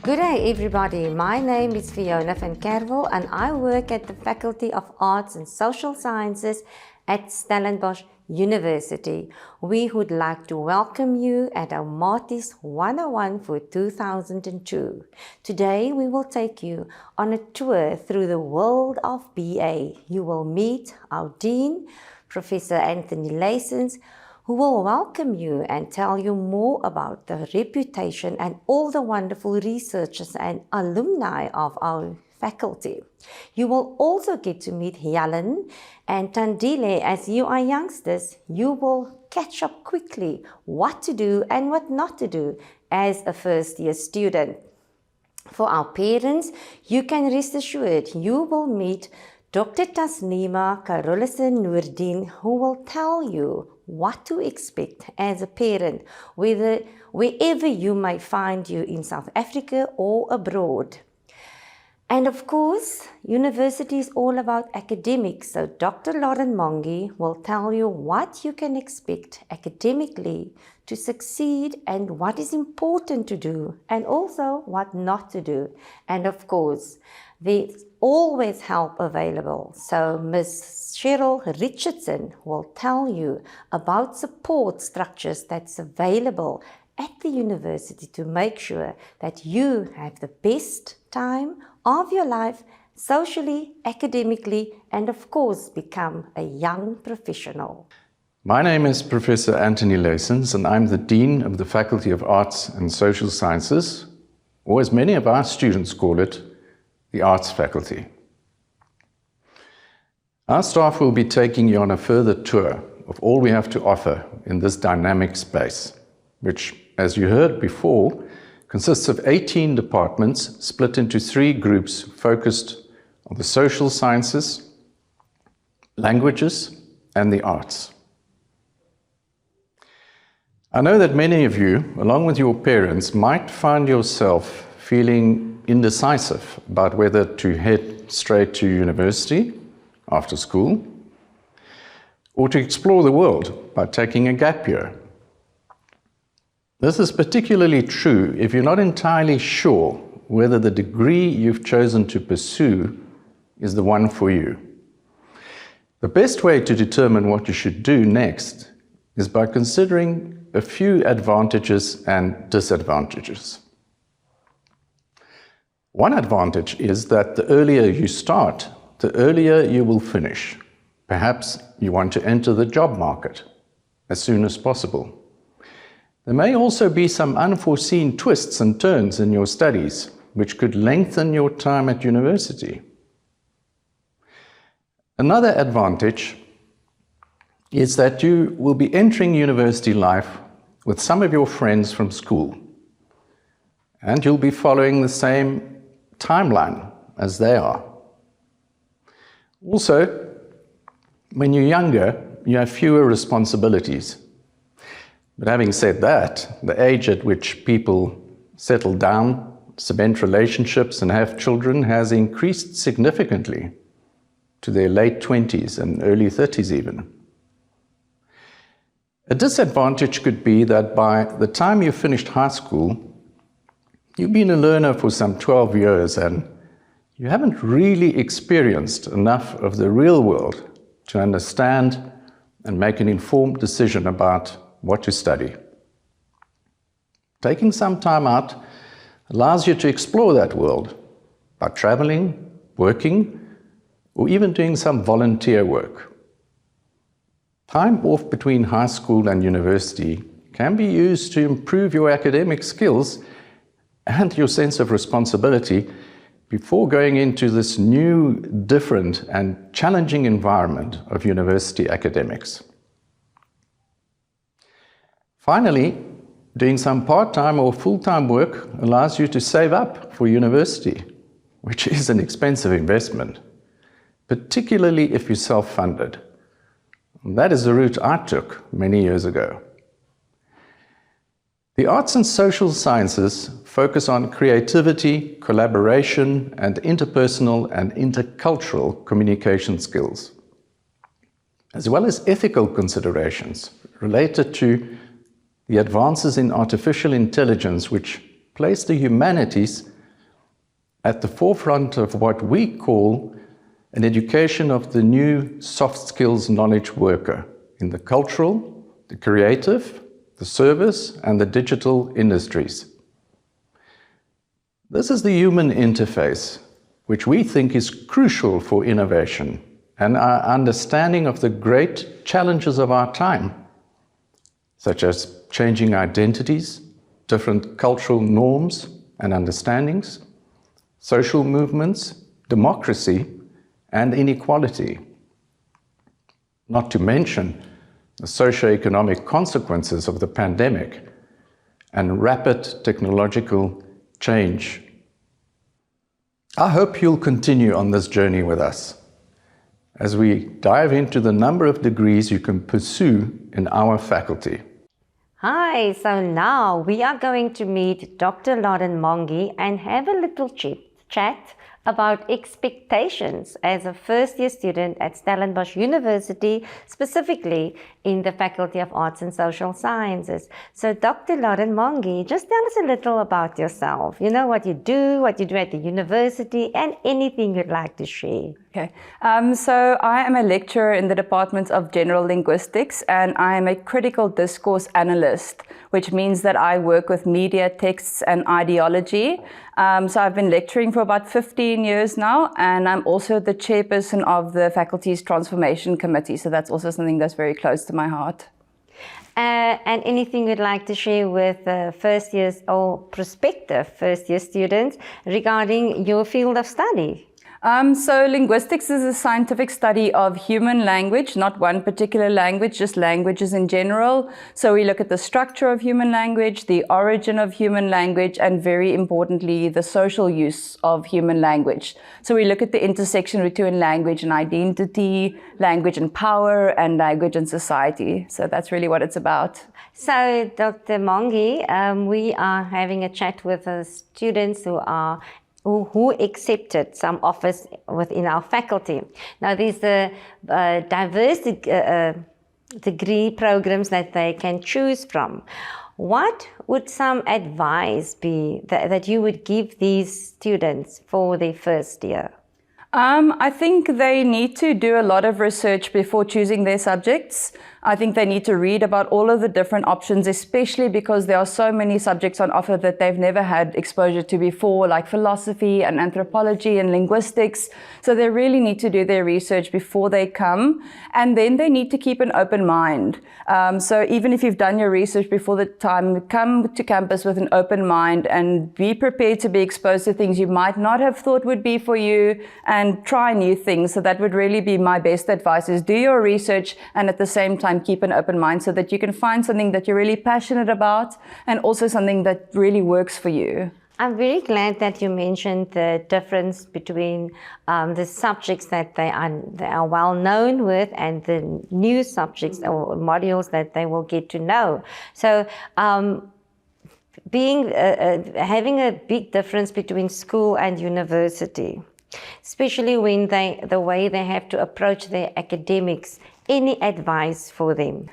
Good day everybody, my name is Fiona van Kervel and I work at the Faculty of Arts and Social Sciences at Stellenbosch University. We would like to welcome you at our Martis 101 for 2002. Today we will take you on a tour through the world of BA. You will meet our Dean, Professor Anthony Leysens, who will welcome you and tell you more about the reputation and all the wonderful researchers and alumni of our faculty. You will also get to meet Helen and Tandile. As you are youngsters, you will catch up quickly what to do and what not to do as a first-year student. For our parents, you can rest assured you will meet Dr. Tasnima Karolison Noordien, who will tell you what to expect as a parent, wherever you may find you in South Africa or abroad. And of course, university is all about academics, so Dr. Lauren Mongi will tell you what you can expect academically to succeed and what is important to do and also what not to do. And of course, there's always help available. So Ms. Cheryl Richardson will tell you about support structures that's available at the university to make sure that you have the best time of your life, socially, academically, and of course, become a young professional. My name is Professor Anthony Leysens, and I'm the Dean of the Faculty of Arts and Social Sciences, or as many of our students call it, the Arts Faculty. Our staff will be taking you on a further tour of all we have to offer in this dynamic space, which, as you heard before, consists of 18 departments split into 3 groups focused on the social sciences, languages, and the arts. I know that many of you, along with your parents, might find yourself feeling indecisive about whether to head straight to university after school or to explore the world by taking a gap year. This is particularly true if you're not entirely sure whether the degree you've chosen to pursue is the one for you. The best way to determine what you should do next is by considering a few advantages and disadvantages. One advantage is that the earlier you start, the earlier you will finish. Perhaps you want to enter the job market as soon as possible. There may also be some unforeseen twists and turns in your studies, which could lengthen your time at university. Another advantage is that you will be entering university life with some of your friends from school, and you'll be following the same timeline as they are. Also, when you're younger, you have fewer responsibilities. But having said that, the age at which people settle down, cement relationships, and have children has increased significantly to their late 20s and early 30s even. A disadvantage could be that by the time you finished high school, you've been a learner for some 12 years and you haven't really experienced enough of the real world to understand and make an informed decision about what to study. Taking some time out allows you to explore that world by traveling, working, or even doing some volunteer work. Time off between high school and university can be used to improve your academic skills and your sense of responsibility before going into this new, different, and challenging environment of university academics. Finally, doing some part-time or full-time work allows you to save up for university, which is an expensive investment, particularly if you're self-funded. That is the route I took many years ago. The arts and social sciences focus on creativity, collaboration, and interpersonal and intercultural communication skills, as well as ethical considerations related to the advances in artificial intelligence which place the humanities at the forefront of what we call an education of the new soft skills knowledge worker in the cultural, the creative, the service, and the digital industries. This is the human interface, which we think is crucial for innovation and our understanding of the great challenges of our time, such as changing identities, different cultural norms and understandings, social movements, democracy, and inequality. Not to mention the socio-economic consequences of the pandemic and rapid technological change. I hope you'll continue on this journey with us as we dive into the number of degrees you can pursue in our faculty. Hi, so now we are going to meet Dr. Lauren Mongi and have a little chat about expectations as a first-year student at Stellenbosch University, specifically in the Faculty of Arts and Social Sciences. So Dr. Lauren Mongi, just tell us a little about yourself. You know, what you do at the university, and anything you'd like to share. Okay, so I am a lecturer in the Department of General Linguistics, and I am a critical discourse analyst, which means that I work with media, texts, and ideology. So I've been lecturing for about 15 years now, and I'm also the chairperson of the faculty's transformation committee. So that's also something that's very close to my heart. And anything you'd like to share with first years or prospective first year students regarding your field of study? So linguistics is a scientific study of human language, not one particular language, just languages in general. So we look at the structure of human language, the origin of human language, and very importantly, the social use of human language. So we look at the intersection between language and identity, language and power, and language and society. So that's really what it's about. So Dr. Mongi, we are having a chat with the students who accepted some offers within our faculty. Now, there's diverse degree programs that they can choose from. What would some advice be that you would give these students for their first year? I think they need to do a lot of research before choosing their subjects. I think they need to read about all of the different options, especially because there are so many subjects on offer that they've never had exposure to before, like philosophy and anthropology and linguistics. So they really need to do their research before they come, and then they need to keep an open mind. So even if you've done your research before the time, come to campus with an open mind and be prepared to be exposed to things you might not have thought would be for you, and try new things. So that would really be my best advice, is do your research and at the same time keep an open mind so that you can find something that you're really passionate about and also something that really works for you. I'm very glad that you mentioned the difference between the subjects that they are well known with and the new subjects or modules that they will get to know. So having a big difference between school and university, especially when the way they have to approach their academics. Any advice for them?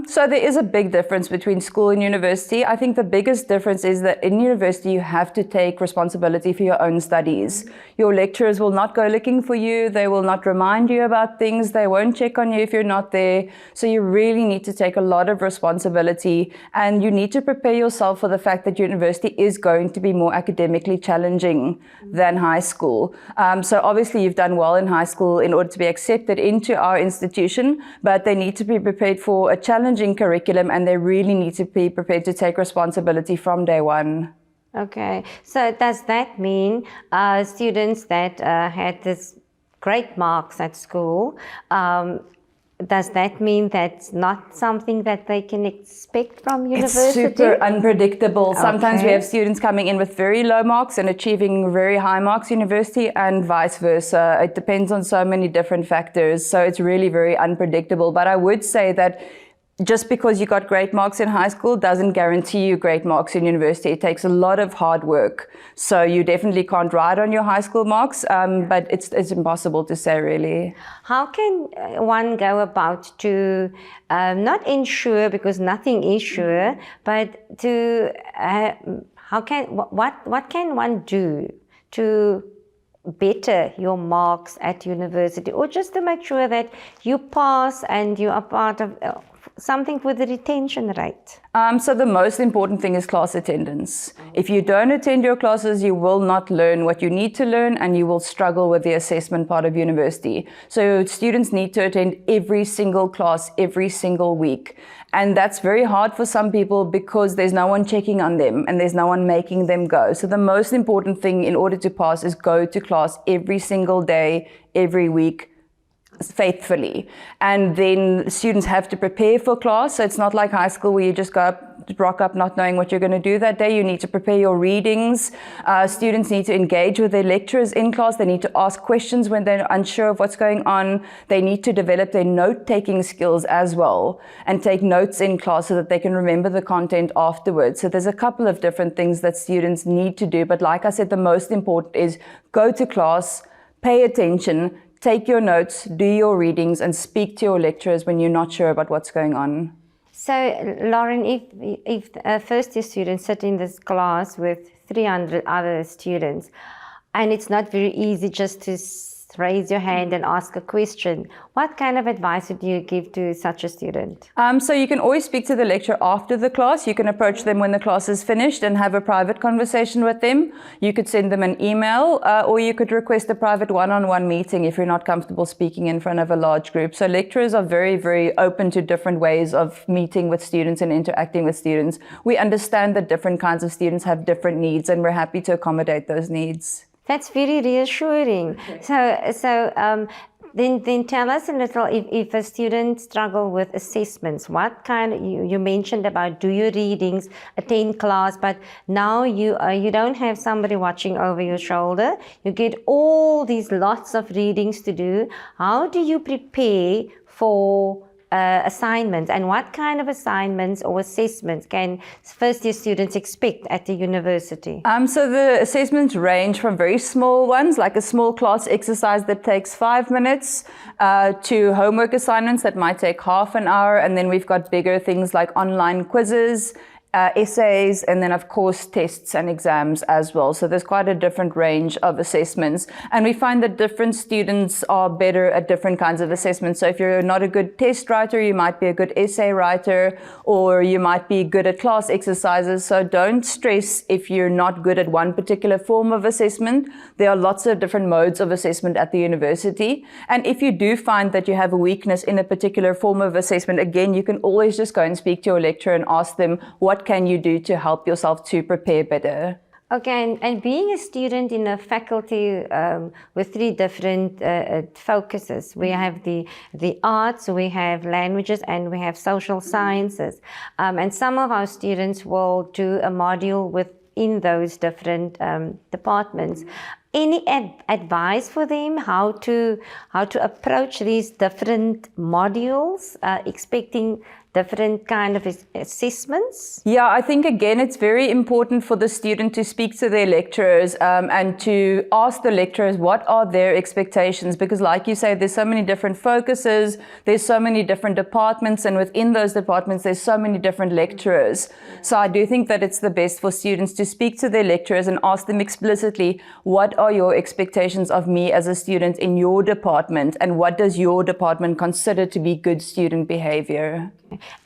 So there is a big difference between school and university. I think the biggest difference is that in university you have to take responsibility for your own studies. Your lecturers will not go looking for you. They will not remind you about things. They won't check on you if you're not there. So you really need to take a lot of responsibility, and you need to prepare yourself for the fact that university is going to be more academically challenging than high school. So obviously you've done well in high school in order to be accepted into our institution, but they need to be prepared for a challenging curriculum, and they really need to be prepared to take responsibility from day one. Okay, so does that mean students that had this great marks at school, does that mean that's not something that they can expect from university? It's super unpredictable. Sometimes we have students coming in with very low marks and achieving very high marks in university, and vice versa. It depends on so many different factors. So it's really very unpredictable. But I would say that just because you got great marks in high school doesn't guarantee you great marks in university. It takes a lot of hard work. So you definitely can't ride on your high school marks, but it's impossible to say, really. How can one go about to not ensure, because nothing is sure, but to what can one do to better your marks at university, or just to make sure that you pass and you are part of something with the retention rate? So the most important thing is class attendance. If you don't attend your classes, you will not learn what you need to learn, and you will struggle with the assessment part of university. So students need to attend every single class every single week. And that's very hard for some people because there's no one checking on them and there's no one making them go. So the most important thing in order to pass is go to class every single day, every week, faithfully. And then students have to prepare for class. So it's not like high school where you just rock up not knowing what you're going to do that day. You need to prepare your readings. Students need to engage with their lecturers in class. They need to ask questions when they're unsure of what's going on. They need to develop their note-taking skills as well and take notes in class so that they can remember the content afterwards. So there's a couple of different things that students need to do. But like I said, the most important is go to class, pay attention, take your notes, do your readings, and speak to your lecturers when you're not sure about what's going on. So, Lauren, if a first-year student sit in this class with 300 other students, and it's not very easy just to raise your hand and ask a question, what kind of advice would you give to such a student? So you can always speak to the lecturer after the class. You can approach them when the class is finished and have a private conversation with them. You could send them an email, or you could request a private one-on-one meeting if you're not comfortable speaking in front of a large group. So lecturers are very, very open to different ways of meeting with students and interacting with students. We understand that different kinds of students have different needs, and we're happy to accommodate those needs. That's very reassuring. Then tell us a little, if a student struggle with assessments, what kind of, you mentioned about do your readings, attend class, but now you don't have somebody watching over your shoulder. You get all these lots of readings to do. How do you prepare for assignments, and what kind of assignments or assessments can first-year students expect at the university? So the assessments range from very small ones, like a small class exercise that takes 5 minutes, to homework assignments that might take half an hour, and then we've got bigger things like online quizzes, essays, and then of course tests and exams as well. So there's quite a different range of assessments, and we find that different students are better at different kinds of assessments. So if you're not a good test writer, you might be a good essay writer, or you might be good at class exercises. So don't stress if you're not good at one particular form of assessment. There are lots of different modes of assessment at the university, and if you do find that you have a weakness in a particular form of assessment, again, you can always just go and speak to your lecturer and ask them, what can you do to help yourself to prepare better? Okay, and being a student in a faculty with three different focuses, we have the arts, we have languages, and we have social sciences. And some of our students will do a module within those different departments. Any advice for them how to approach these different modules, expecting different kind of assessments? Yeah, I think again it's very important for the student to speak to their lecturers and to ask the lecturers what are their expectations, because like you say, there's so many different focuses, there's so many different departments, and within those departments there's so many different lecturers. So I do think that it's the best for students to speak to their lecturers and ask them explicitly, what are your expectations of me as a student in your department, and what does your department consider to be good student behavior?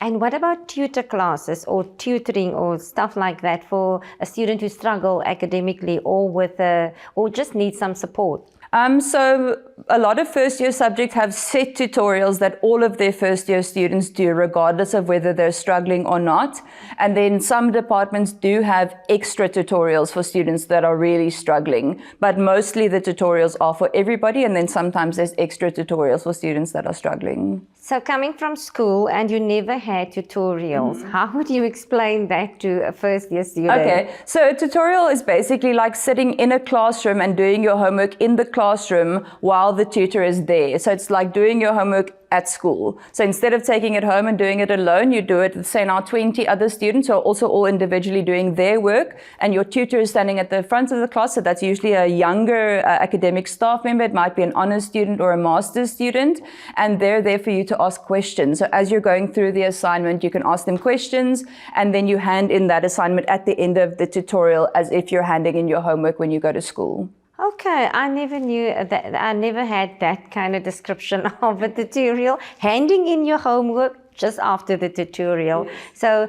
And what about tutor classes or tutoring or stuff like that for a student who struggle academically or just needs some support? So a lot of first-year subjects have set tutorials that all of their first-year students do, regardless of whether they're struggling or not. And then some departments do have extra tutorials for students that are really struggling. But mostly the tutorials are for everybody, and then sometimes there's extra tutorials for students that are struggling. So coming from school and you never had tutorials, how would you explain that to a first-year student? Okay, so a tutorial is basically like sitting in a classroom and doing your homework in the classroom while the tutor is there. So it's like doing your homework at school. So instead of taking it home and doing it alone, you do it with, say, now 20 other students who are also all individually doing their work, and your tutor is standing at the front of the class. So that's usually a younger academic staff member. It might be an honors student or a master's student, and they're there for you to ask questions. So as you're going through the assignment, you can ask them questions, and then you hand in that assignment at the end of the tutorial as if you're handing in your homework when you go to school. Okay, I never knew that. I never had that kind of description of a tutorial. Handing in your homework just after the tutorial. Yes. So,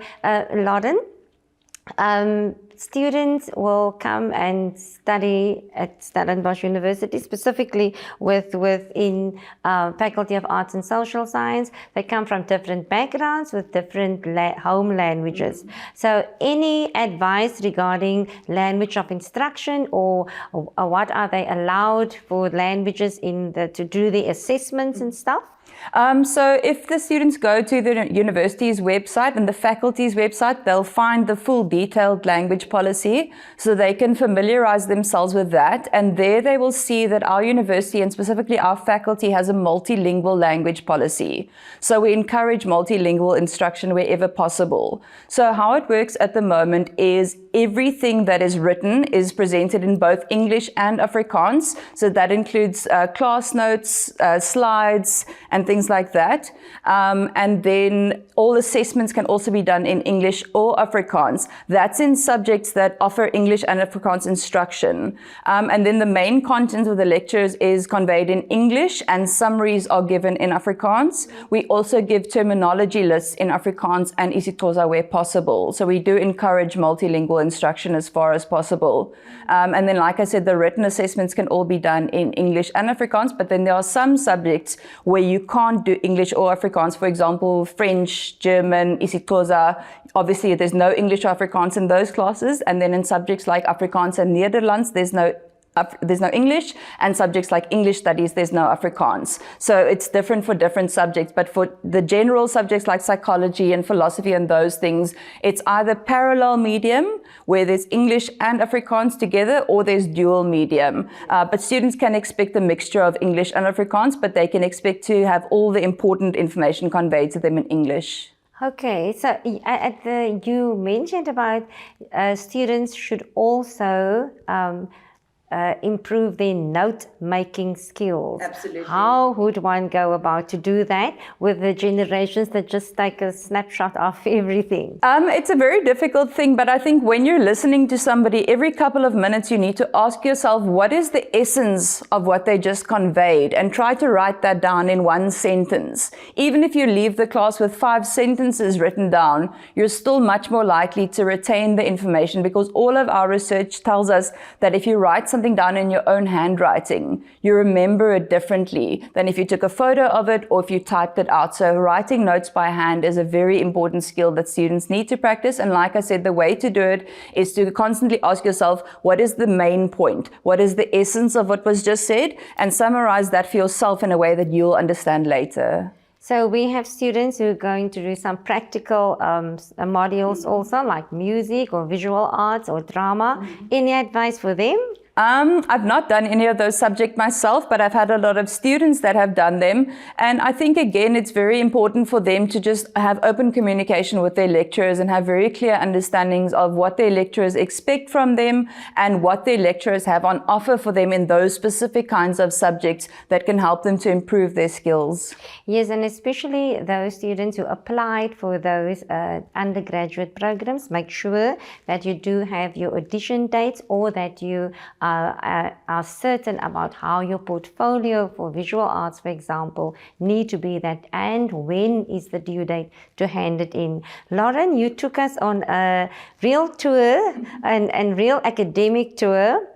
Lauren, students will come and study at Stellenbosch University, specifically within Faculty of Arts and Social Science. They come from different backgrounds with different home languages. So any advice regarding language of instruction or what are they allowed for languages to do the assessments and stuff? So if the students go to the university's website and the faculty's website, they'll find the full detailed language policy so they can familiarize themselves with that. And there they will see that our university and specifically our faculty has a multilingual language policy. So we encourage multilingual instruction wherever possible. So how it works at the moment is everything that is written is presented in both English and Afrikaans. So that includes class notes, slides, and things like that. And then all assessments can also be done in English or Afrikaans. That's in subjects that offer English and Afrikaans instruction. And then the main content of the lectures is conveyed in English and summaries are given in Afrikaans. We also give terminology lists in Afrikaans and isiXhosa where possible. So we do encourage multilingual instruction as far as possible. And then, like I said, the written assessments can all be done in English and Afrikaans, but then there are some subjects where you can't do English or Afrikaans. For example, French, German, isiXhosa. Obviously, there's no English or Afrikaans in those classes. And then in subjects like Afrikaans and Nederlands, there's no English, and subjects like English studies, there's no Afrikaans. So it's different for different subjects, but for the general subjects like psychology and philosophy and those things, it's either parallel medium, where there's English and Afrikaans together, or there's dual medium. But students can expect a mixture of English and Afrikaans, but they can expect to have all the important information conveyed to them in English. Okay, so you mentioned about students should also improve their note-making skills. Absolutely. How would one go about to do that with the generations that just take a snapshot of everything? It's a very difficult thing, but I think when you're listening to somebody, every couple of minutes you need to ask yourself, what is the essence of what they just conveyed? And try to write that down in one sentence. Even if you leave the class with 5 sentences written down, you're still much more likely to retain the information, because all of our research tells us that if you write something down in your own handwriting, you remember it differently than if you took a photo of it or if you typed it out. So writing notes by hand is a very important skill that students need to practice. And like I said, the way to do it is to constantly ask yourself, what is the main point? What is the essence of what was just said? And summarize that for yourself in a way that you'll understand later. So we have students who are going to do some practical modules also, like music or visual arts or drama. Any advice for them? I've not done any of those subjects myself, but I've had a lot of students that have done them. And I think, again, it's very important for them to just have open communication with their lecturers and have very clear understandings of what their lecturers expect from them and what their lecturers have on offer for them in those specific kinds of subjects that can help them to improve their skills. Yes, and especially those students who applied for those undergraduate programs, make sure that you do have your audition dates, or that you are certain about how your portfolio for visual arts, for example, need to be that, and when is the due date to hand it in. Lauren, you took us on a real tour and real academic tour.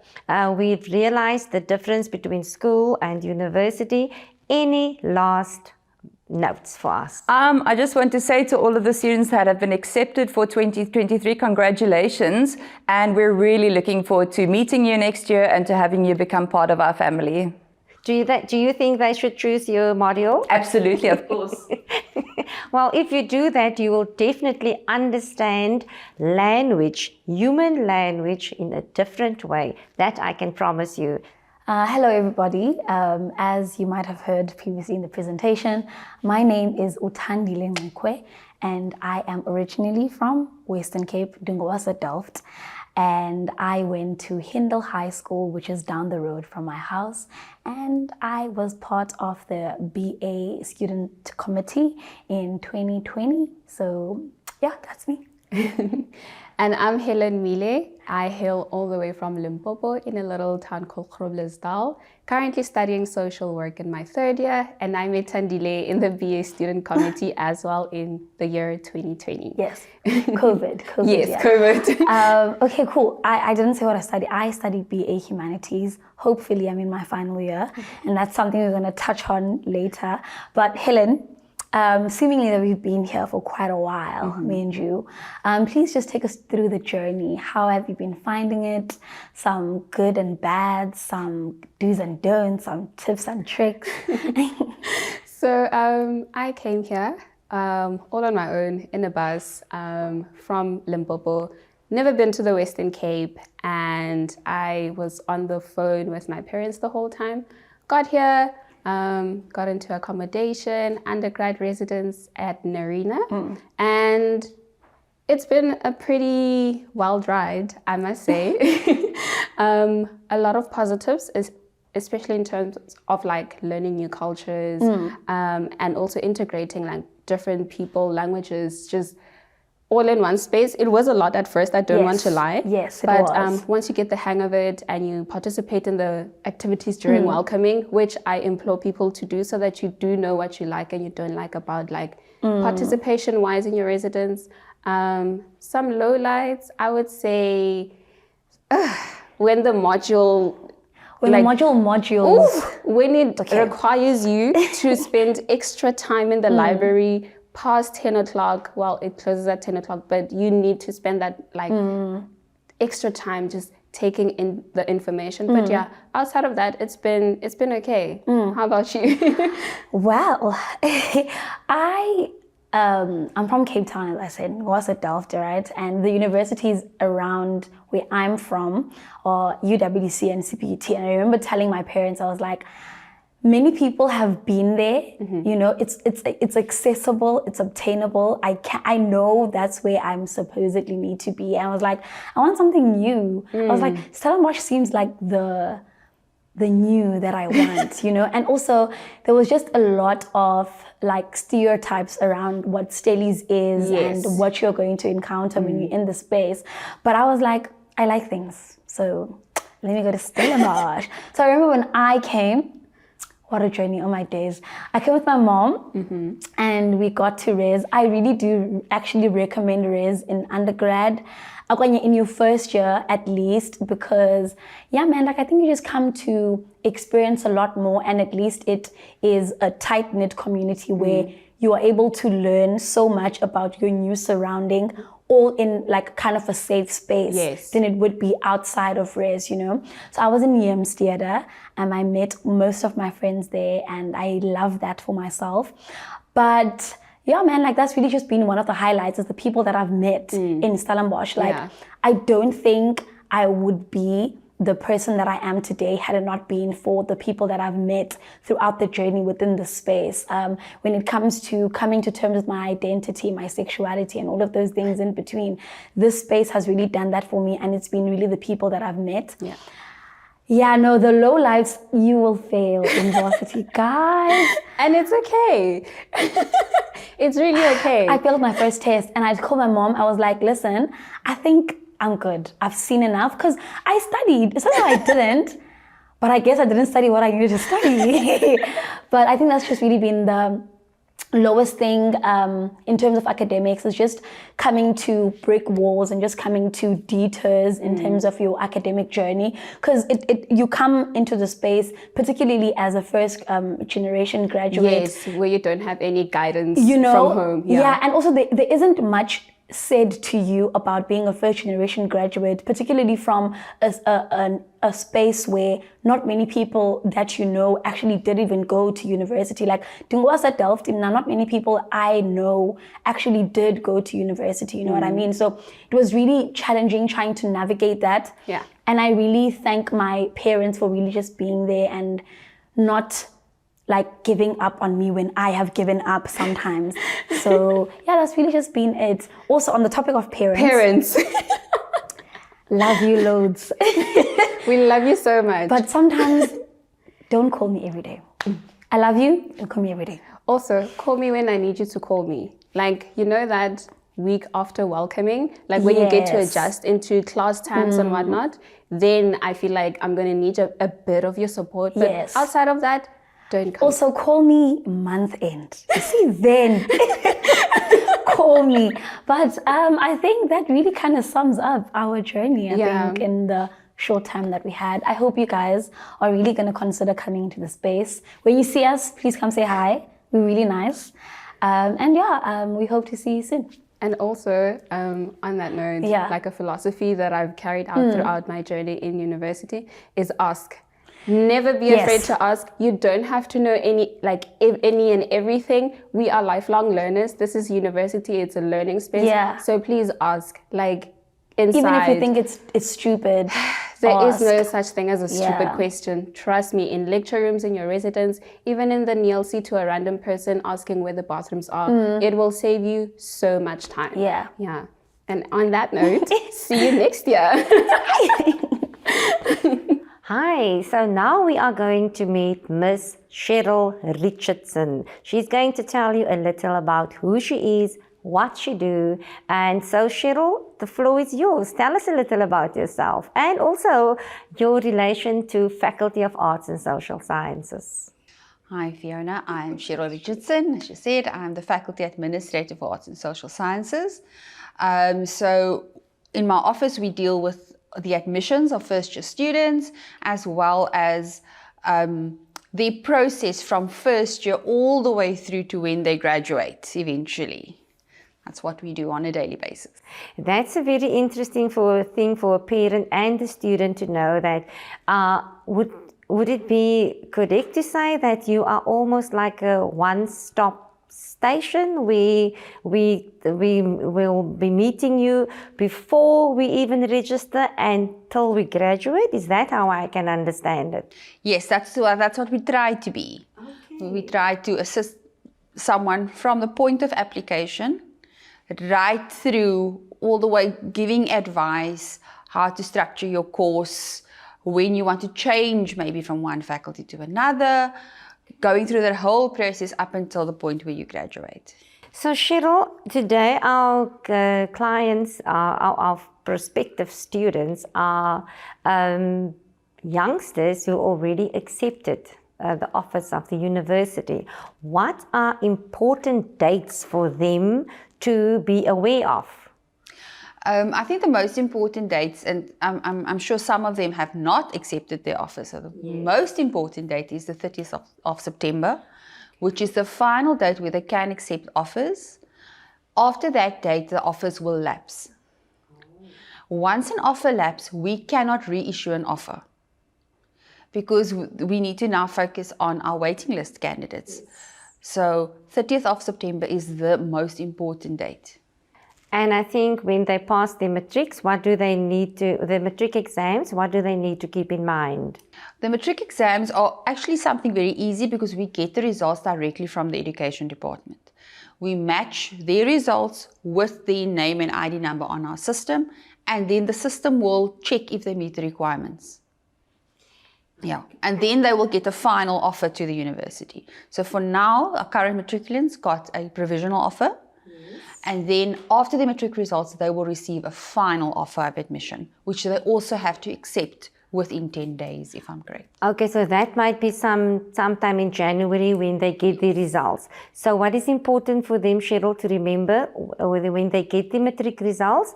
We've realized the difference between school and university. Any last notes for us? I just want to say to all of the students that have been accepted for 2023, congratulations, and we're really looking forward to meeting you next year and to having you become part of our family. Do you think they should choose your module? Absolutely, of course. Well, if you do that, you will definitely understand language, human language, in a different way. That I can promise you. Hello everybody. As you might have heard previously in the presentation, my name is Uthandile Nkwe, and I am originally from Western Cape, Dungawasa, Delft, and I went to Hindle High School, which is down the road from my house, and I was part of the BA student committee in 2020. So yeah, that's me. And I'm Helen Mile. I hail all the way from Limpopo in a little town called Groblersdal. Currently studying social work in my 3rd year, and I met Tandile in the BA student committee as well in the year 2020. Yes, COVID. Yes, yeah. COVID. Okay, cool. I didn't say what I study. I studied BA Humanities. Hopefully, I'm in my final year, and that's something we're going to touch on later. But Helen, seemingly that we've been here for quite a while, me and you. Please just take us through the journey. How have you been finding it? Some good and bad, some do's and don'ts, some tips and tricks. So I came here all on my own in a bus from Limpopo. Never been to the Western Cape, and I was on the phone with my parents the whole time. Got here. Got into accommodation, undergrad residence at Narina, and it's been a pretty wild ride, I must say. A lot of positives, especially in terms of like learning new cultures, and also integrating like different people, languages, just all in one space. It was a lot at first, I don't want to lie. Yes, it but was. Once you get the hang of it and you participate in the activities during welcoming, which I implore people to do so that you do know what you like and you don't like about like participation-wise in your residence. Some lowlights, I would say, when the module... When the modules... when it requires you to spend extra time in the library past 10 o'clock, well, it closes at 10 o'clock, but you need to spend that like extra time just taking in the information. But yeah, outside of that, it's been okay. How about you? Well, I'm from Cape Town, as I said, was at Delft, right? And the universities around where I'm from are UWC and CPUT. And I remember telling my parents, I was like, many people have been there, you know, it's accessible, it's obtainable. I know that's where I'm supposedly need to be. And I was like, I want something new. I was like, Stellenbosch seems like the new that I want, you know? And also there was just a lot of like stereotypes around what Stellies is and what you're going to encounter when you're in the space. But I was like, I like things. So let me go to Stellenbosch. So I remember when I came, what a journey, oh my days. I came with my mom and we got to Res. I really do actually recommend Res in undergrad. In your first year at least, because yeah man, like I think you just come to experience a lot more, and at least it is a tight-knit community where you are able to learn so much about your new surrounding, all in like kind of a safe space than it would be outside of Res, you know? So I was in Yams Theatre and I met most of my friends there, and I love that for myself. But yeah, man, like that's really just been one of the highlights, is the people that I've met in Stellenbosch. Like, I don't think I would be the person that I am today had it not been for the people that I've met throughout the journey within the space. When it comes to coming to terms with my identity, my sexuality, and all of those things in between, this space has really done that for me, and it's been really the people that I've met. Yeah, no, the low lives, you will fail in varsity, guys. And it's okay. It's really okay. I failed my first test and I called my mom. I was like, listen, I think I'm good. I've seen enough, because I studied. It's not that I didn't, but I guess I didn't study what I needed to study. But I think that's just really been the lowest thing in terms of academics, is just coming to brick walls and just coming to detours in terms of your academic journey, because you come into the space, particularly as a first generation graduate, where you don't have any guidance, you know, from home. And also there isn't much said to you about being a first generation graduate, particularly from a space where not many people that you know actually did even go to university. Like Dingwasa Delft, not many people I know actually did go to university, you know what I mean? So it was really challenging trying to navigate that. And I really thank my parents for really just being there and not like giving up on me when I have given up sometimes. So yeah, that's really just been it. Also on the topic of parents. Love you loads. We love you so much. But sometimes don't call me every day. I love you, don't call me every day. Also, call me when I need you to call me. Like, you know that week after welcoming, like when you get to adjust into class times and whatnot, then I feel like I'm going to need a bit of your support. But outside of that, don't come. Also, call me month end. You see, then call me. But I think that really kind of sums up our journey, I think, in the short time that we had. I hope you guys are really going to consider coming into the space. When you see us, please come say hi. We're really nice. We hope to see you soon. And also, on that note, like a philosophy that I've carried out throughout my journey in university is ask. Never be afraid to ask. You don't have to know any and everything. We are lifelong learners. This is university. It's a learning space. Yeah. So please ask. Like, inside. Even if you think it's stupid. There is no such thing as a stupid question. Trust me, in lecture rooms, in your residence, even in the NLC to a random person asking where the bathrooms are, it will save you so much time. Yeah. Yeah. And on that note, see you next year. Hi, so now we are going to meet Miss Cheryl Richardson. She's going to tell you a little about who she is, what she do. And so Cheryl, the floor is yours. Tell us a little about yourself and also your relation to Faculty of Arts and Social Sciences. Hi Fiona, I'm Cheryl Richardson. As you said, I'm the Faculty Administrator for Arts and Social Sciences. So in my office we deal with the admissions of first year students as well as the process from first year all the way through to when they graduate eventually. That's what we do on a daily basis. That's a very interesting thing for a parent and the student to know that would it be correct to say that you are almost like a one-stop station? We will be meeting you before we even register until we graduate. Is that how I can understand it? Yes, that's what we try to be. Okay. We try to assist someone from the point of application right through all the way, giving advice, how to structure your course, when you want to change maybe from one faculty to another, going through that whole process up until the point where you graduate. So Cheryl, today our clients, our prospective students are youngsters who already accepted the office of the university. What are important dates for them to be aware of? I think the most important dates, and I'm sure some of them have not accepted their offer, so the most important date is the 30th of September, which is the final date where they can accept offers. After that date, the offers will lapse. Once an offer lapses, we cannot reissue an offer because we need to now focus on our waiting list candidates. So 30th of September is the most important date. And I think when they pass their matrics, the matric exams, what do they need to keep in mind? The matric exams are actually something very easy because we get the results directly from the education department. We match their results with their name and ID number on our system, and then the system will check if they meet the requirements. Yeah, and then they will get a final offer to the university. So for now, our current matriculants got a provisional offer. And then after the matric results, they will receive a final offer of admission, which they also have to accept within 10 days, if I'm correct. Okay, so that might be sometime in January when they get the results. So what is important for them, Cheryl, to remember when they get the matric results?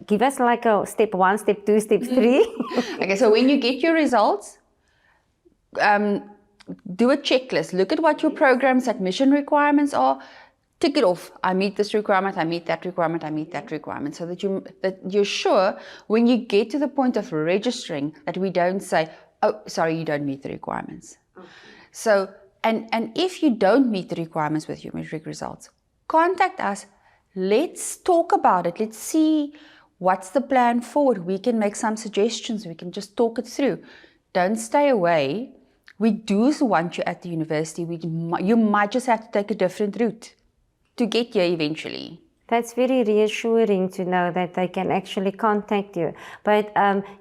Give us like a step 1, step 2, step 3. Okay, so when you get your results, do a checklist. Look at what your program's admission requirements are. Tick it off. I meet this requirement, I meet that requirement, I meet that requirement, so that you're sure when you get to the point of registering that we don't say, oh, sorry, you don't meet the requirements. Okay. So, and if you don't meet the requirements with your matric results, contact us. Let's talk about it. Let's see what's the plan forward. We can make some suggestions. We can just talk it through. Don't stay away. We do want you at the university. You might just have to take a different route to get here eventually. That's very reassuring to know that they can actually contact you. But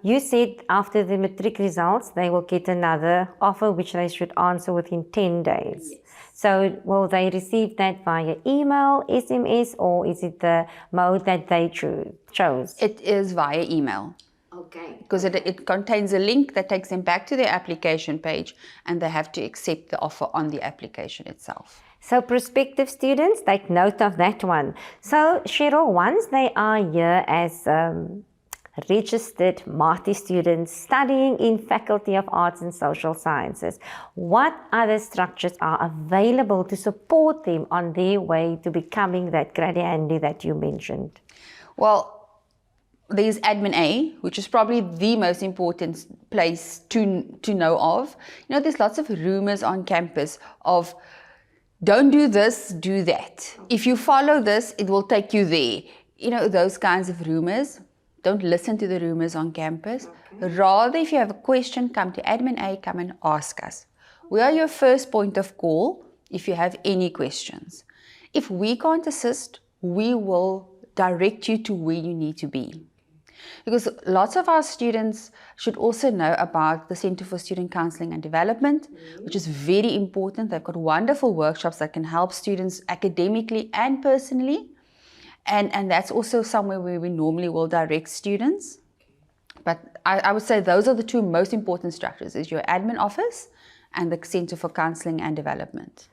you said after the matric results, they will get another offer which they should answer within 10 days. Yes. So will they receive that via email, SMS, or is it the mode that they chose? It is via email. Okay. Because it contains a link that takes them back to their application page, and they have to accept the offer on the application itself. So prospective students, take note of that one. So Cheryl, once they are here as registered MATI students studying in Faculty of Arts and Social Sciences, what other structures are available to support them on their way to becoming that graduandi that you mentioned? Well, there's Admin A, which is probably the most important place to know of. You know, there's lots of rumors on campus of don't do this, do that. If you follow this, it will take you there. You know, those kinds of rumors. Don't listen to the rumors on campus. Okay. Rather, if you have a question, come to Admin A, come and ask us. We are your first point of call if you have any questions. If we can't assist, we will direct you to where you need to be. Because lots of our students should also know about the Center for Student Counseling and Development, which is very important. They've got wonderful workshops that can help students academically and personally. And that's also somewhere where we normally will direct students. But I would say those are the two most important structures, is your admin office and the Center for Counseling and Development.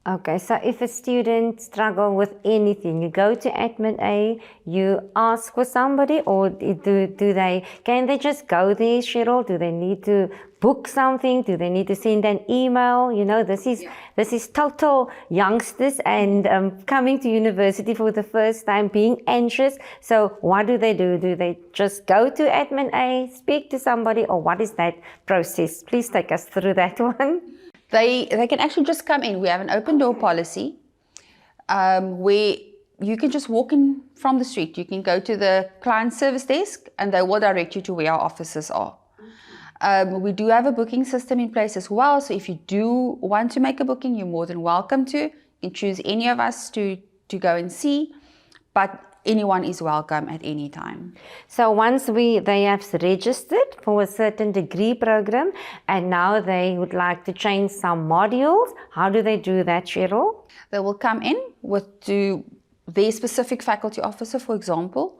Okay, so if a student struggles with anything, you go to Admin A, you ask for somebody, or can they just go there, Cheryl? Do they need to book something? Do they need to send an email? You know, this is total youngsters and coming to university for the first time, being anxious. So what do? Do they just go to Admin A, speak to somebody, or what is that process? Please take us through that one. They can actually just come in. We have an open door policy where you can just walk in from the street. You can go to the client service desk and they will direct you to where our offices are. We do have a booking system in place as well. So if you do want to make a booking, you're more than welcome to. You can choose any of us to go and see. But anyone is welcome at any time. So once they have registered for a certain degree program and now they would like to change some modules, how do they do that, Cheryl? They will come in to their specific faculty officer, for example,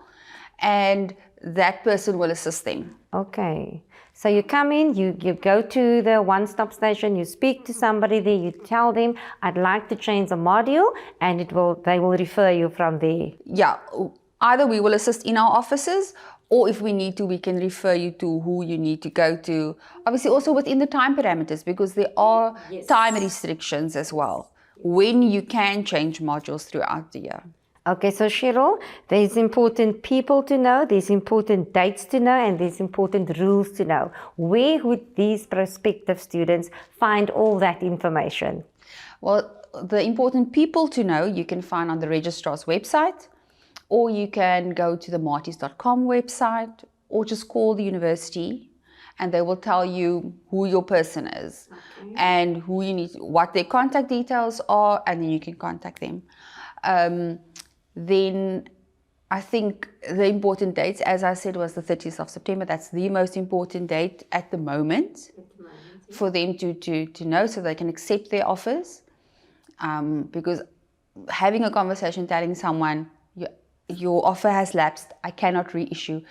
and that person will assist them. Okay. So you come in, you go to the one-stop station, you speak to somebody there, you tell them, I'd like to change a module, and they will refer you from there. Yeah, either we will assist in our offices, or if we need to, we can refer you to who you need to go to. Obviously also within the time parameters, because there are time restrictions as well, when you can change modules throughout the year. Okay, so Cheryl, there's important people to know, there's important dates to know, and there's important rules to know. Where would these prospective students find all that information? Well, the important people to know you can find on the registrar's website, or you can go to the matis.com website, or just call the university and they will tell you who your person is, and who you need, what their contact details are, and then you can contact them. Then I think the important dates, as I said, was the 30th of September. That's the most important date at the moment for them to know, so they can accept their offers. Because having a conversation telling someone your offer has lapsed, I cannot reissue,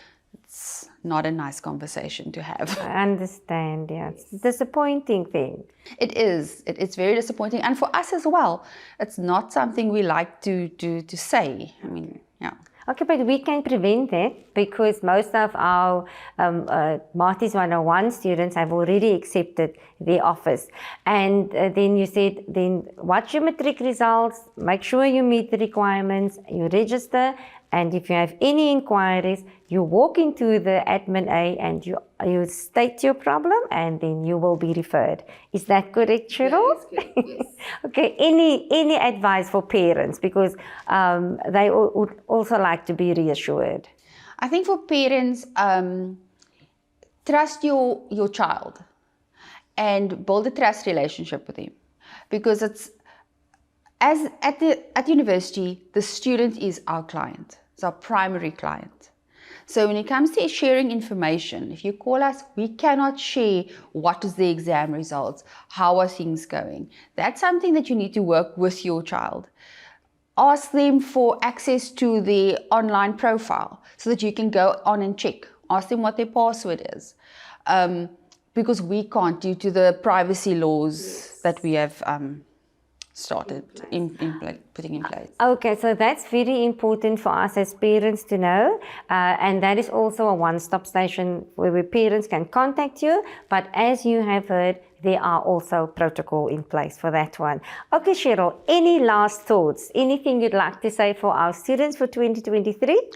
it's not a nice conversation to have. I understand, yeah. It's a disappointing thing. It is. It's very disappointing. And for us as well, it's not something we like to say. I mean, yeah. Okay, but we can prevent that because most of our Matis 101 students have already accepted their offers. And then you said, then watch your matric results, make sure you meet the requirements, you register, and if you have any inquiries, you walk into the Admin A and you state your problem, and then you will be referred. Is that correct, Cheryl? Yes, yes. Okay. Any advice for parents, because they would also like to be reassured? I think for parents, trust your child and build a trust relationship with him, because As at university, the student is our client. It's our primary client. So when it comes to sharing information, if you call us, we cannot share what is the exam results, how are things going. That's something that you need to work with your child. Ask them for access to their online profile so that you can go on and check. Ask them what their password is. Because we can't, due to the privacy laws that we have started putting in place. Okay, so that's very important for us as parents to know, and that is also a one-stop station where parents can contact you, but as you have heard, there are also protocol in place for that one. Okay, Cheryl, any last thoughts? Anything you'd like to say for our students for 2023?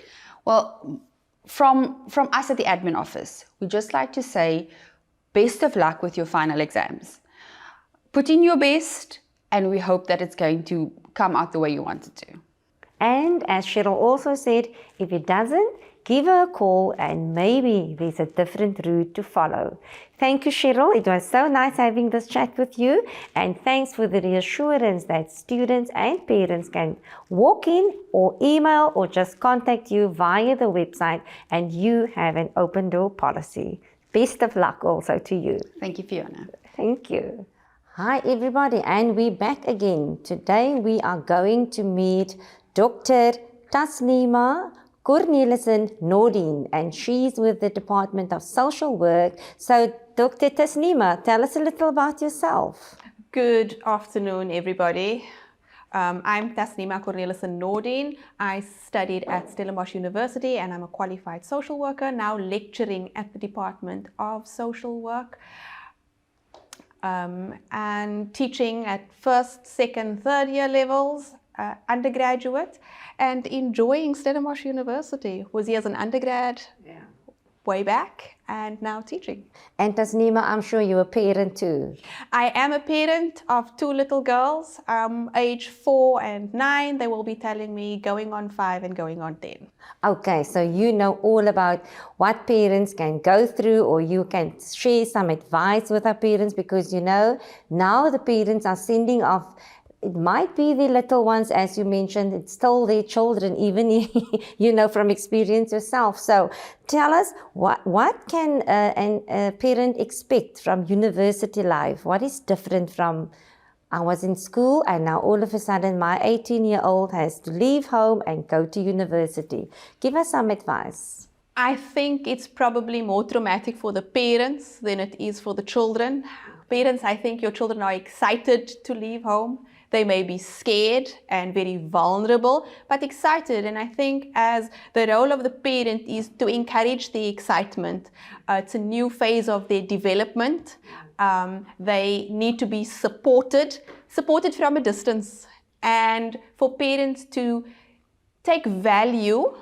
Well, from us at the admin office, we just like to say, best of luck with your final exams. Put in your best, and we hope that it's going to come out the way you want it to. And as Cheryl also said, if it doesn't, give her a call and maybe there's a different route to follow. Thank you, Cheryl. It was so nice having this chat with you. And thanks for the reassurance that students and parents can walk in or email or just contact you via the website, and you have an open door policy. Best of luck also to you. Thank you, Fiona. Thank you. Hi everybody, and we're back again. Today we are going to meet Dr. Tasneema Cornelissen Nordin, and she's with the Department of Social Work. So Dr. Tasneema, tell us a little about yourself. Good afternoon, everybody. I'm Tasneema Cornelissen Nordin. I studied at Stellenbosch University and I'm a qualified social worker, now lecturing at the Department of Social Work. And teaching at first, second, third year levels, undergraduate, and enjoying Stellenbosch University. Was here as an undergrad way back, and now teaching. And Tasneema, I'm sure you're a parent too. I am a parent of two little girls, age 4 and 9. They will be telling me going on 5 and going on 10. Okay, so you know all about what parents can go through, or you can share some advice with our parents, because you know now the parents are sending off. It might be the little ones, as you mentioned, it's still their children, even you know from experience yourself. So tell us, what can a parent expect from university life? What is different from, I was in school and now all of a sudden my 18-year-old has to leave home and go to university. Give us some advice. I think it's probably more traumatic for the parents than it is for the children. Parents, I think your children are excited to leave home. They may be scared and very vulnerable, but excited. And I think as the role of the parent is to encourage the excitement. It's a new phase of their development. They need to be supported from a distance. And for parents to take value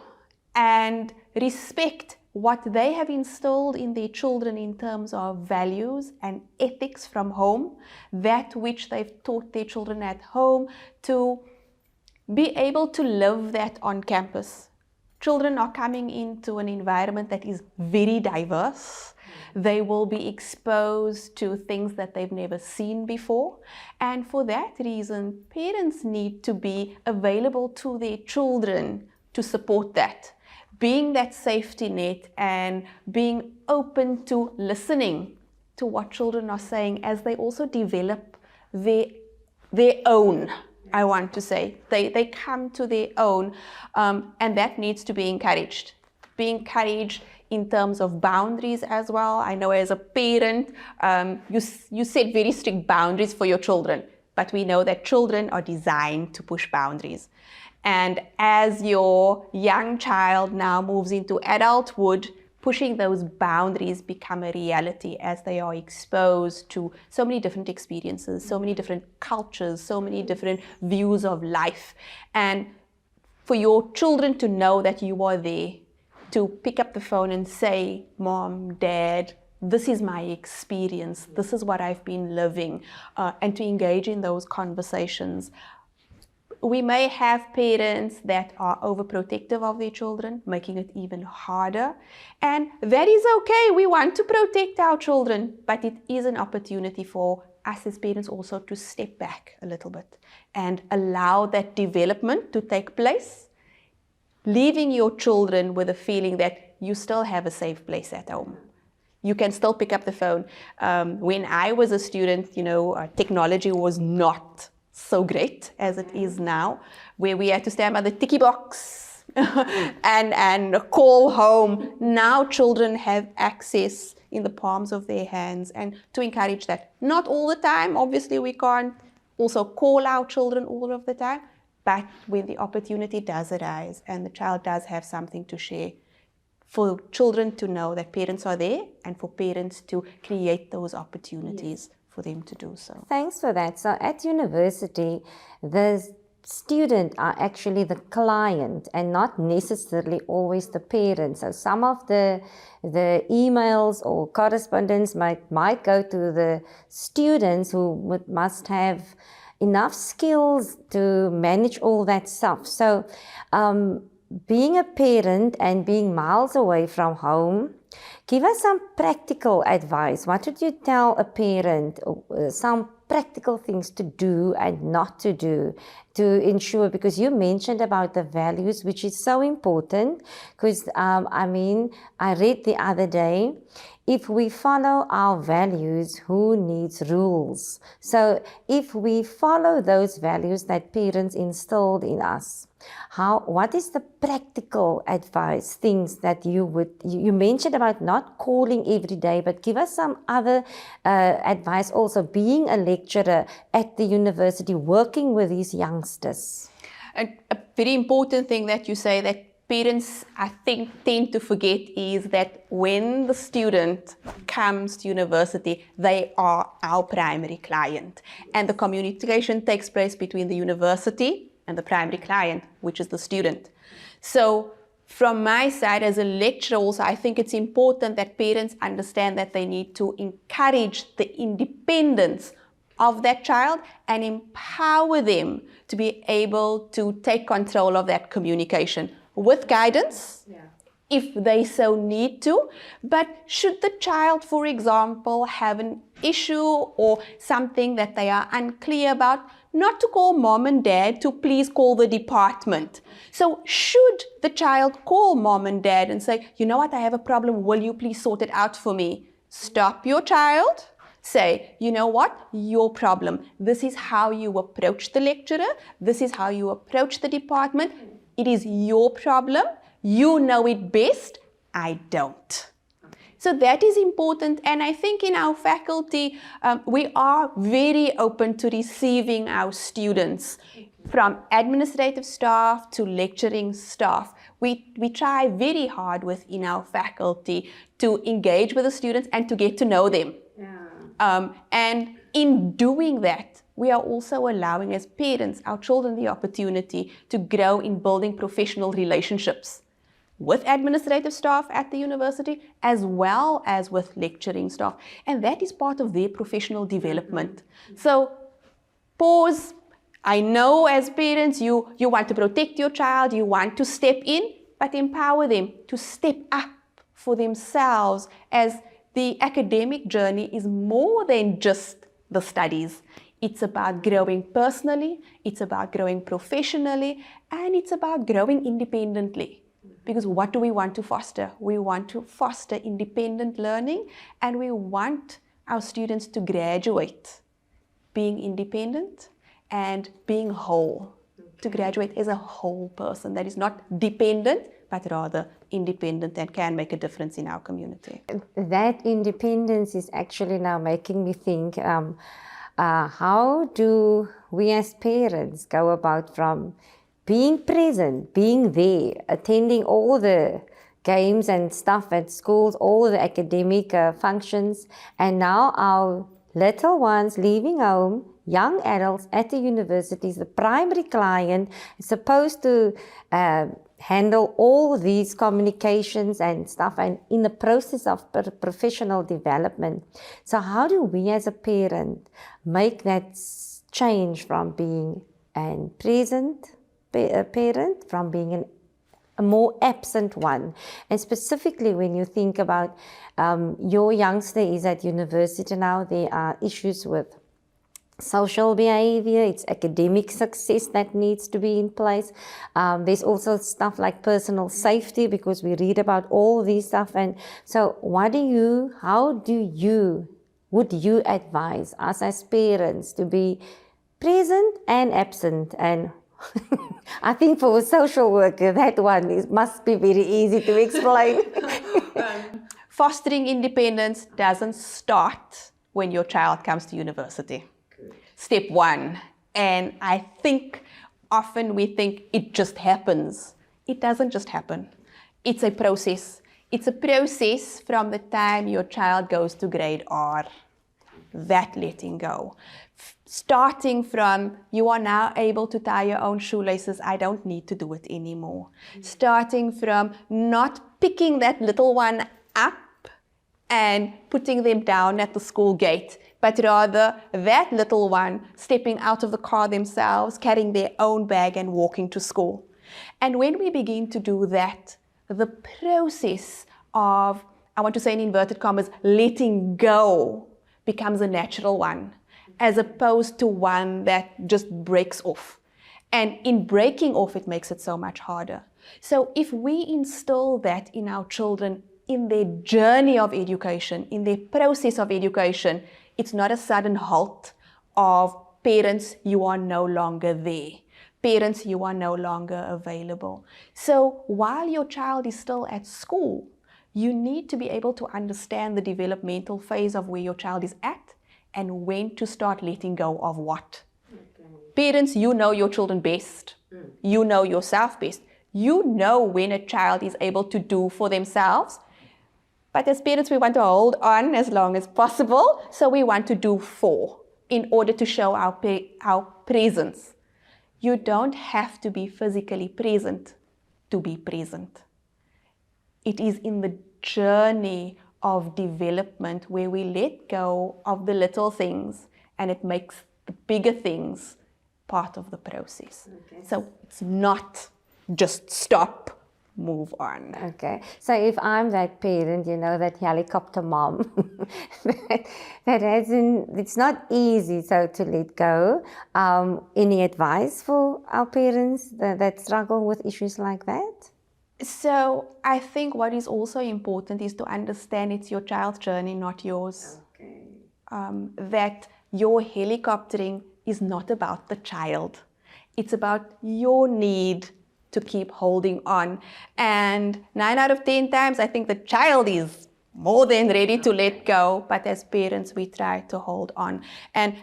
and respect what they have instilled in their children in terms of values and ethics from home, that which they've taught their children at home, to be able to live that on campus. Children are coming into an environment that is very diverse. They will be exposed to things that they've never seen before. And for that reason, parents need to be available to their children to support that. Being that safety net and being open to listening to what children are saying as they also develop their own, I want to say. They come to their own, and that needs to be encouraged. Be encouraged in terms of boundaries as well. I know as a parent, you set very strict boundaries for your children, but we know that children are designed to push boundaries. And as your young child now moves into adulthood, pushing those boundaries become a reality as they are exposed to so many different experiences, so many different cultures, so many different views of life. And for your children to know that you are there, to pick up the phone and say, Mom, Dad, this is my experience, this is what I've been living, and to engage in those conversations. We may have parents that are overprotective of their children, making it even harder. And that is okay. We want to protect our children, but it is an opportunity for us as parents also to step back a little bit and allow that development to take place, leaving your children with a feeling that you still have a safe place at home. You can still pick up the phone. When I was a student, technology was not so great as it is now, where we had to stand by the ticky box and call home. Now children have access in the palms of their hands, and to encourage that. Not all the time, obviously we can't also call our children all of the time, but when the opportunity does arise and the child does have something to share, for children to know that parents are there and for parents to create those opportunities for them to do so. Thanks for that. So at university, the student are actually the client and not necessarily always the parent. So some of the emails or correspondence might go to the students who must have enough skills to manage all that stuff. So being a parent and being miles away from home, give us some practical advice. What would you tell a parent, some practical things to do and not to do to ensure, because you mentioned about the values, which is so important, because I read the other day, if we follow our values, who needs rules? So if we follow those values that parents instilled in us, what is the practical advice, things that you mentioned about not calling every day, but give us some other advice also, being a lecturer at the university, working with these youngsters. A very important thing that you say that parents, I think, tend to forget is that when the student comes to university, they are our primary client. And the communication takes place between the university and the primary client, which is the student. So from my side as a lecturer also, I think it's important that parents understand that they need to encourage the independence of that child and empower them to be able to take control of that communication with guidance, if they so need to. But should the child, for example, have an issue or something that they are unclear about, not to call mom and dad, to please call the department. So should the child call mom and dad and say, you know what, I have a problem, will you please sort it out for me? Stop your child. Say, you know what, your problem. This is how you approach the lecturer. This is how you approach the department. It is your problem. You know it best. I don't. So that is important, and I think in our faculty, we are very open to receiving our students, from administrative staff to lecturing staff. We try very hard within our faculty to engage with the students and to get to know them. And in doing that, we are also allowing, as parents, our children the opportunity to grow in building professional relationships with administrative staff at the university, as well as with lecturing staff. And that is part of their professional development. So, pause. I know as parents, you want to protect your child, you want to step in, but empower them to step up for themselves, as the academic journey is more than just the studies. It's about growing personally, it's about growing professionally, and it's about growing independently. Because what do we want to foster? We want to foster independent learning, and we want our students to graduate being independent and being whole, to graduate as a whole person that is not dependent, but rather independent and can make a difference in our community. That independence is actually now making me think, how do we as parents go about from being present, being there, attending all the games and stuff at schools, all the academic functions, and now our little ones leaving home, young adults at the universities, the primary client is supposed to handle all these communications and stuff, and in the process of professional development. So how do we as a parent make that change from being a present parent, from being a more absent one? And specifically when you think about your youngster is at university now, there are issues with social behavior, it's academic success that needs to be in place. There's also stuff like personal safety, because we read about all these stuff. And so would you advise us as parents to be present and absent? And I think for a social worker, that one must be very easy to explain. Fostering independence doesn't start when your child comes to university. Step one. And I think often we think it just happens. It doesn't just happen. It's a process. It's a process from the time your child goes to grade R. That letting go. Starting from, you are now able to tie your own shoelaces, I don't need to do it anymore. Starting from not picking that little one up and putting them down at the school gate, but rather that little one stepping out of the car themselves, carrying their own bag and walking to school. And when we begin to do that, the process of, I want to say in inverted commas, letting go becomes a natural one, as opposed to one that just breaks off. And in breaking off, it makes it so much harder. So if we instill that in our children, in their journey of education, in their process of education, it's not a sudden halt of parents, you are no longer there. Parents, you are no longer available. So while your child is still at school, you need to be able to understand the developmental phase of where your child is at and when to start letting go of what. Parents, you know your children best. You know yourself best. You know when a child is able to do for themselves. But as parents, we want to hold on as long as possible. So we want to do for in order to show our presence. You don't have to be physically present to be present. It is in the journey of development where we let go of the little things and it makes the bigger things part of the process. Okay. So it's not just stop, move on. Okay. So if I'm that parent, that helicopter mom, it's not easy to let go. Any advice for our parents that struggle with issues like that? So I think what is also important is to understand it's your child's journey, not yours. Okay. That your helicoptering is not about the child. It's about your need to keep holding on. And 9 out of 10 times, I think the child is more than ready to let go. But as parents, we try to hold on. And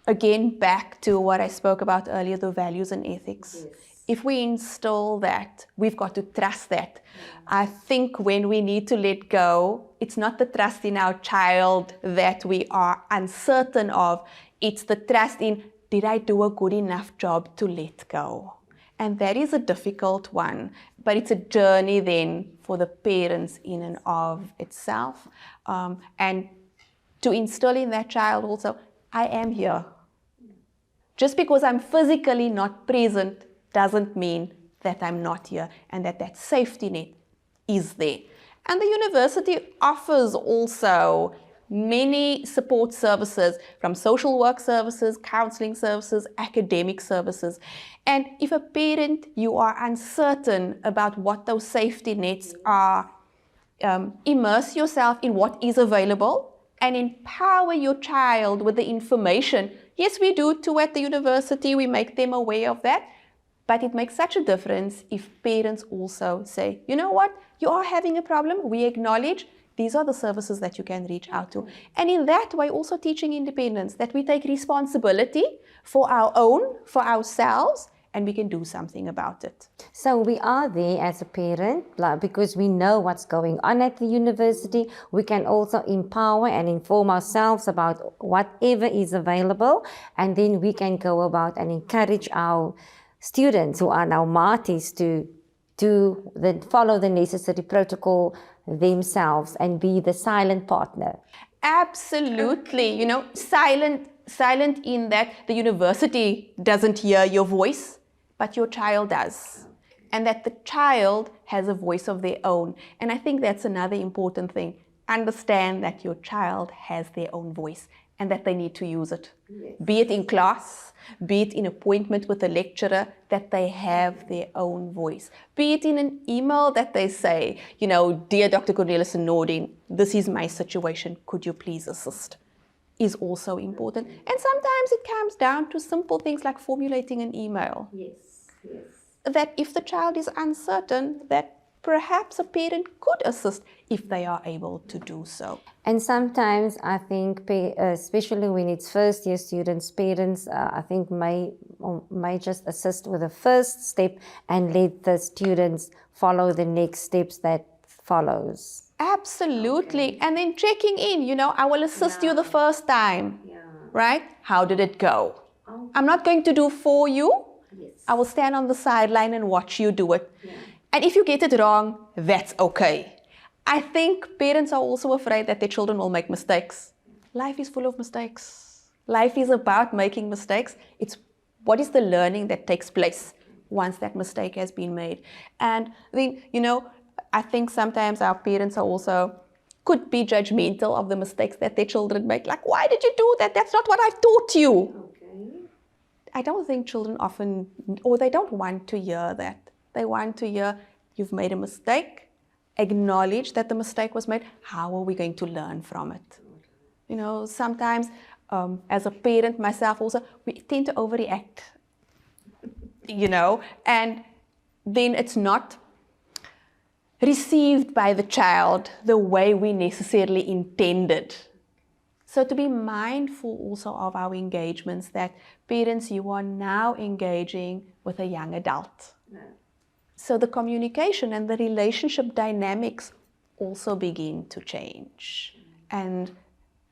again, back to what I spoke about earlier, the values and ethics. Yes. If we instill that, we've got to trust that. I think when we need to let go, it's not the trust in our child that we are uncertain of. It's the trust in, did I do a good enough job to let go? And that is a difficult one, but it's a journey then for the parents in and of itself. And to instill in that child also, I am here. Just because I'm physically not present doesn't mean that I'm not here and that safety net is there. And the university offers also many support services, from social work services, counseling services, academic services. And if a parent, you are uncertain about what those safety nets are, immerse yourself in what is available and empower your child with the information. Yes, we do too at the university, we make them aware of that. But it makes such a difference if parents also say, you know what, you are having a problem, we acknowledge, these are the services that you can reach out to. And in that way, also teaching independence, that we take responsibility for our own, for ourselves, and we can do something about it. So we are there as a parent, because we know what's going on at the university. We can also empower and inform ourselves about whatever is available, and then we can go about and encourage our students who are now Matis to follow the necessary protocol themselves and be the silent partner. Absolutely. Silent in that the university doesn't hear your voice, but your child does. And that the child has a voice of their own. And I think that's another important thing. Understand that your child has their own voice and that they need to use it. Be it in class, be it in appointment with a lecturer, that they have their own voice. Be it in an email that they say, you know, dear Dr. Cornelissen Nordin, this is my situation, could you please assist? Is also important. And sometimes it comes down to simple things like formulating an email. Yes, yes. That if the child is uncertain, that perhaps a parent could assist if they are able to do so. And sometimes I think, especially when it's first year students, parents I think may just assist with the first step and let the students follow the next steps that follows. Absolutely. Okay. And then checking in, you know, I will assist you the first time, right? How did it go? Okay. I'm not going to do for you. Yes. I will stand on the sideline and watch you do it. Yeah. And if you get it wrong, that's okay. I think parents are also afraid that their children will make mistakes. Life is full of mistakes. Life is about making mistakes. It's what is the learning that takes place once that mistake has been made. And then, you know, I think sometimes our parents are also could be judgmental of the mistakes that their children make. Like, why did you do that? That's not what I taught you. Okay. I don't think children often, or they don't want to hear that. They want to hear, you've made a mistake, acknowledge that the mistake was made. How are we going to learn from it? You know, sometimes as a parent myself also, we tend to overreact, you know, and then it's not received by the child the way we necessarily intended. So to be mindful also of our engagements, that parents, you are now engaging with a young adult. No. So the communication and the relationship dynamics also begin to change. And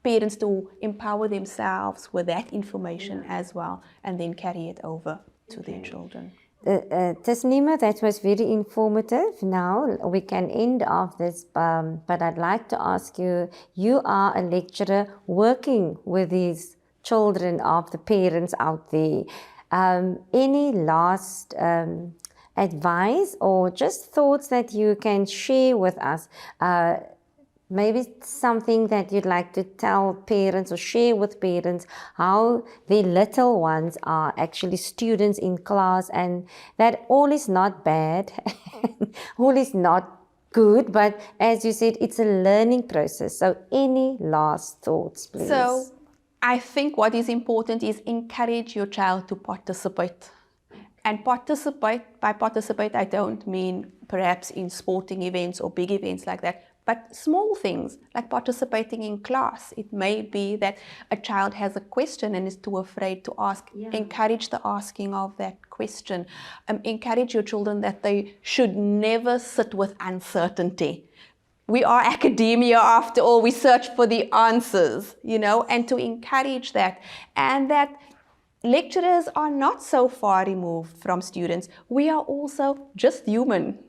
parents to empower themselves with that information as well, and then carry it over to their children. Tasnima, that was very informative. Now we can end off this, but I'd like to ask you, you are a lecturer working with these children of the parents out there. Any last advice or just thoughts that you can share with us? Maybe something that you'd like to tell parents or share with parents, how their little ones are actually students in class, and that all is not bad, all is not good, but as you said, it's a learning process. So any last thoughts, please? So I think what is important is encourage your child to participate. And participate, by participate, I don't mean perhaps in sporting events or big events like that, but small things like participating in class. It may be that a child has a question and is too afraid to ask. Yeah. Encourage the asking of that question. Encourage your children that they should never sit with uncertainty. We are academia after all. We search for the answers, you know, and to encourage that. And that lecturers are not so far removed from students. We are also just human.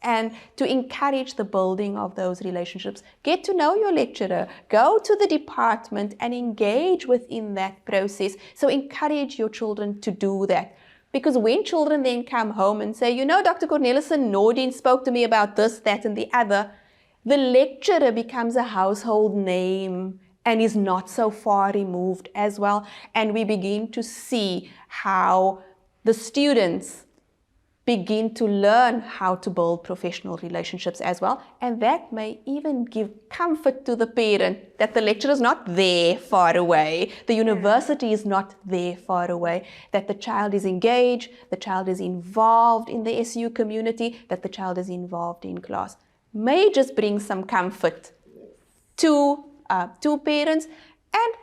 And to encourage the building of those relationships. Get to know your lecturer. Go to the department and engage within that process. So encourage your children to do that. Because when children then come home and say, you know, Dr. Cornelissen Nordin spoke to me about this, that, and the other, the lecturer becomes a household name and is not so far removed as well. And we begin to see how the students begin to learn how to build professional relationships as well. And that may even give comfort to the parent that the lecturer is not there far away, the university is not there far away, that the child is engaged, the child is involved in the SU community, that the child is involved in class. May just bring some comfort to parents, and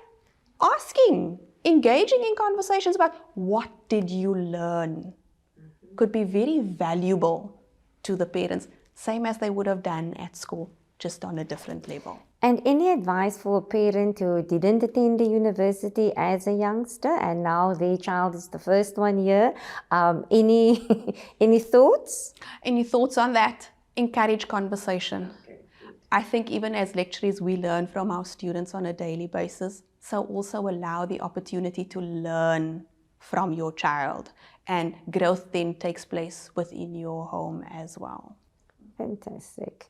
asking, engaging in conversations about what did you learn could be very valuable to the parents, same as they would have done at school, just on a different level. And any advice for a parent who didn't attend the university as a youngster and now their child is the first one here? Any thoughts? Any thoughts on that? Encourage conversation. I think even as lecturers, we learn from our students on a daily basis. So also allow the opportunity to learn from your child. And growth then takes place within your home as well. Fantastic.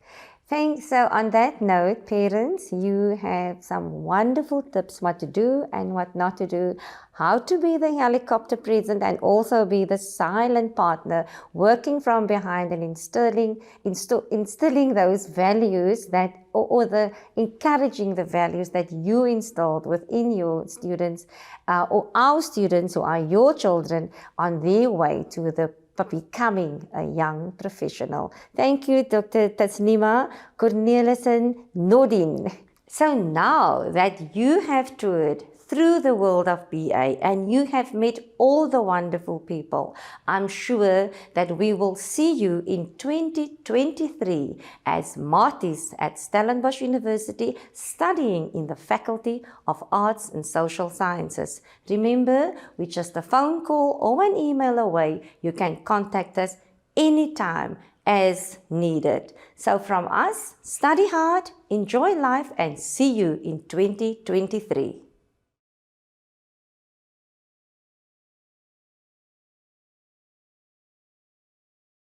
Thanks. So on that note, parents, you have some wonderful tips what to do and what not to do, how to be the helicopter present and also be the silent partner, working from behind and instilling those values that, or the encouraging the values that you installed within your students or our students who are your children on their way to the becoming a young professional. Thank you, Dr. Tasnima Cornelissen Nordin. So now that you have toured through the world of BA and you have met all the wonderful people, I'm sure that we will see you in 2023 as Marties at Stellenbosch University studying in the Faculty of Arts and Social Sciences. Remember, we're just a phone call or an email away. You can contact us anytime as needed. So from us, study hard, enjoy life, and see you in 2023.